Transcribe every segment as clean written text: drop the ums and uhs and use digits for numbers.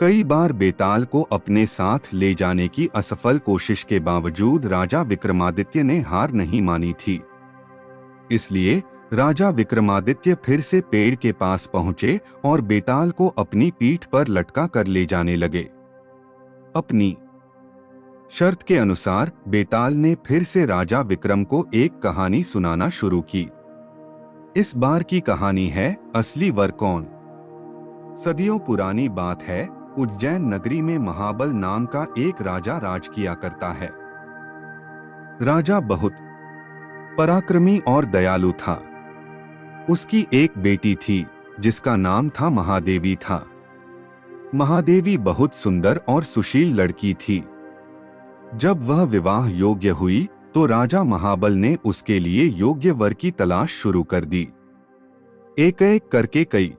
कई बार बेताल को अपने साथ ले जाने की असफल कोशिश के बावजूद राजा विक्रमादित्य ने हार नहीं मानी थी। इसलिए राजा विक्रमादित्य फिर से पेड़ के पास पहुंचे और बेताल को अपनी पीठ पर लटका कर ले जाने लगे। अपनी शर्त के अनुसार बेताल ने फिर से राजा विक्रम को एक कहानी सुनाना शुरू की। इस बार की कहानी है असली वर कौन। सदियों पुरानी बात है, उज्जैन नगरी में महाबल नाम का एक राजा राज किया करता है। राजा बहुत पराक्रमी और दयालु था। उसकी एक बेटी थी जिसका नाम था महादेवी था। महादेवी बहुत सुंदर और सुशील लड़की थी। जब वह विवाह योग्य हुई तो राजा महाबल ने उसके लिए योग्य वर की तलाश शुरू कर दी। एक एक करके कई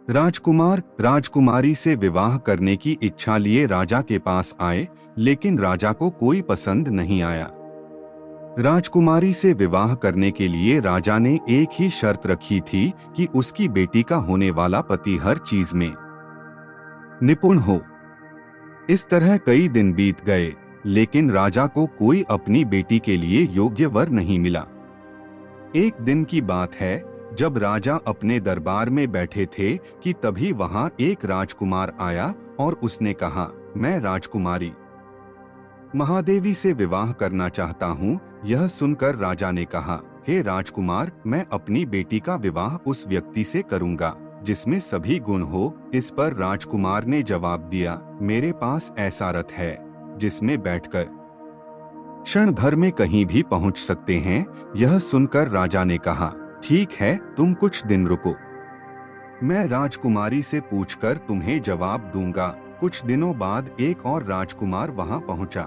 राजकुमार राजकुमारी से विवाह करने की इच्छा लिए राजा के पास आए, लेकिन राजा को कोई पसंद नहीं आया। राजकुमारी से विवाह करने के लिए राजा ने एक ही शर्त रखी थी कि उसकी बेटी का होने वाला पति हर चीज में निपुण हो। इस तरह कई दिन बीत गए, लेकिन राजा को कोई अपनी बेटी के लिए योग्य वर नहीं मिला। एक दिन की बात है, जब राजा अपने दरबार में बैठे थे कि तभी वहां एक राजकुमार आया और उसने कहा, मैं राजकुमारी महादेवी से विवाह करना चाहता हूँ। यह सुनकर राजा ने कहा, हे राजकुमार, मैं अपनी बेटी का विवाह उस व्यक्ति से करूँगा जिसमें सभी गुण हो। इस पर राजकुमार ने जवाब दिया, मेरे पास ऐसा रथ है जिसमें बैठकर क्षण भर में कहीं भी पहुंच सकते हैं। यह सुनकर राजा ने कहा, ठीक है, तुम कुछ दिन रुको, मैं राजकुमारी से पूछकर तुम्हें जवाब दूंगा। कुछ दिनों बाद एक और राजकुमार वहां पहुंचा।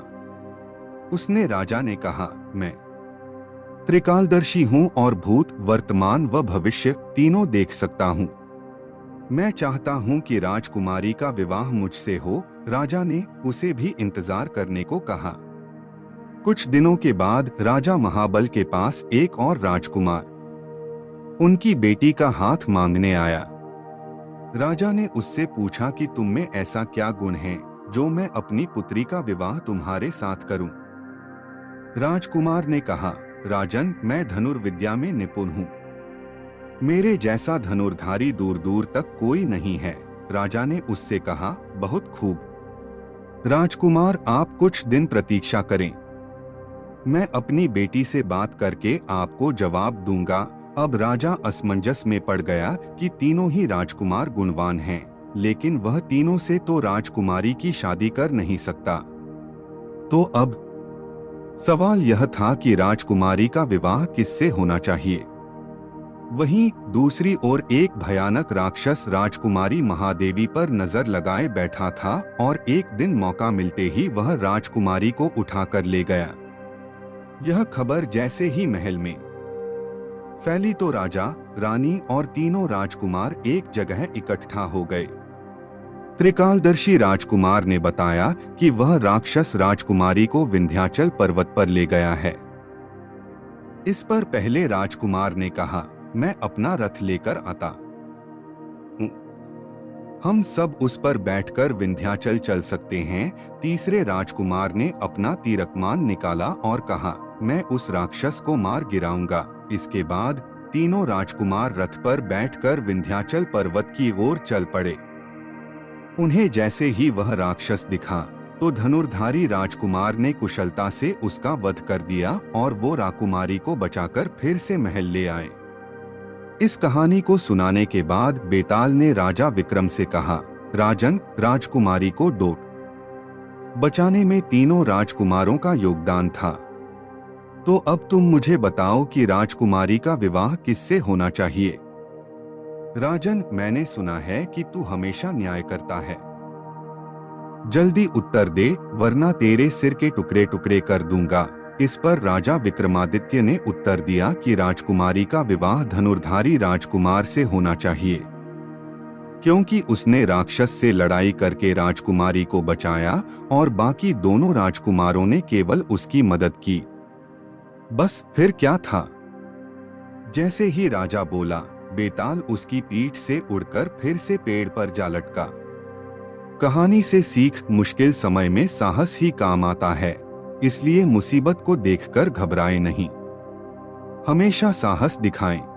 उसने राजा ने कहा, मैं त्रिकालदर्शी हूं और भूत, वर्तमान व भविष्य तीनों देख सकता हूं। मैं चाहता हूं कि राजकुमारी का विवाह मुझसे हो। राजा ने उसे भी इंतजार करने को कहा। कुछ दिनों के बाद राजा महाबल के पास एक और राजकुमार उनकी बेटी का हाथ मांगने आया। राजा ने उससे पूछा कि तुम में ऐसा क्या गुण है जो मैं अपनी पुत्री का विवाह तुम्हारे साथ करूं। राजकुमार ने कहा, राजन, मैं धनुर्विद्या में निपुण हूं। मेरे जैसा धनुर्धारी दूर दूर तक कोई नहीं है। राजा ने उससे कहा, बहुत खूब राजकुमार, आप कुछ दिन प्रतीक्षा करें, मैं अपनी बेटी से बात करके आपको जवाब दूंगा। अब राजा असमंजस में पड़ गया कि तीनों ही राजकुमार गुणवान हैं, लेकिन वह तीनों से तो राजकुमारी की शादी कर नहीं सकता। तो अब सवाल यह था कि राजकुमारी का विवाह किससे होना चाहिए। वहीं दूसरी ओर एक भयानक राक्षस राजकुमारी महादेवी पर नजर लगाए बैठा था और एक दिन मौका मिलते ही वह राजकुमारी को उठाकर ले गया। यह खबर जैसे ही महल में फैली तो राजा, रानी और तीनों राजकुमार एक जगह इकट्ठा हो गए। त्रिकालदर्शी राजकुमार ने बताया कि वह राक्षस राजकुमारी को विंध्याचल पर्वत पर ले गया है। इस पर पहले राजकुमार ने कहा, मैं अपना रथ लेकर आता हूं, हम सब उस पर बैठकर विंध्याचल चल सकते हैं। तीसरे राजकुमार ने अपना तीरकमान निकाला और कहा, मैं उस राक्षस को मार गिराऊंगा। इसके बाद तीनों राजकुमार रथ पर बैठकर विंध्याचल पर्वत की ओर चल पड़े। उन्हें जैसे ही वह राक्षस दिखा तो धनुर्धारी राजकुमार ने कुशलता से उसका वध कर दिया और वो राकुमारी को बचाकर फिर से महल ले आए। इस कहानी को सुनाने के बाद बेताल ने राजा विक्रम से कहा, राजन, राजकुमारी को डोट बचाने में तीनों राजकुमारों का योगदान था। तो अब तुम मुझे बताओ कि राजकुमारी का विवाह किससे होना चाहिए। राजन, मैंने सुना है कि तू हमेशा न्याय करता है। जल्दी उत्तर दे, वरना तेरे सिर के टुकड़े टुकड़े कर दूंगा। इस पर राजा विक्रमादित्य ने उत्तर दिया कि राजकुमारी का विवाह धनुर्धारी राजकुमार से होना चाहिए, क्योंकि उसने राक्षस से लड़ाई करके राजकुमारी को बचाया और बाकी दोनों राजकुमारों ने केवल उसकी मदद की। बस फिर क्या था। जैसे ही राजा बोला, बेताल उसकी पीठ से उड़कर फिर से पेड़ पर जा लटका। कहानी से सीख, मुश्किल समय में साहस ही काम आता है, इसलिए मुसीबत को देखकर घबराएं नहीं, हमेशा साहस दिखाएं।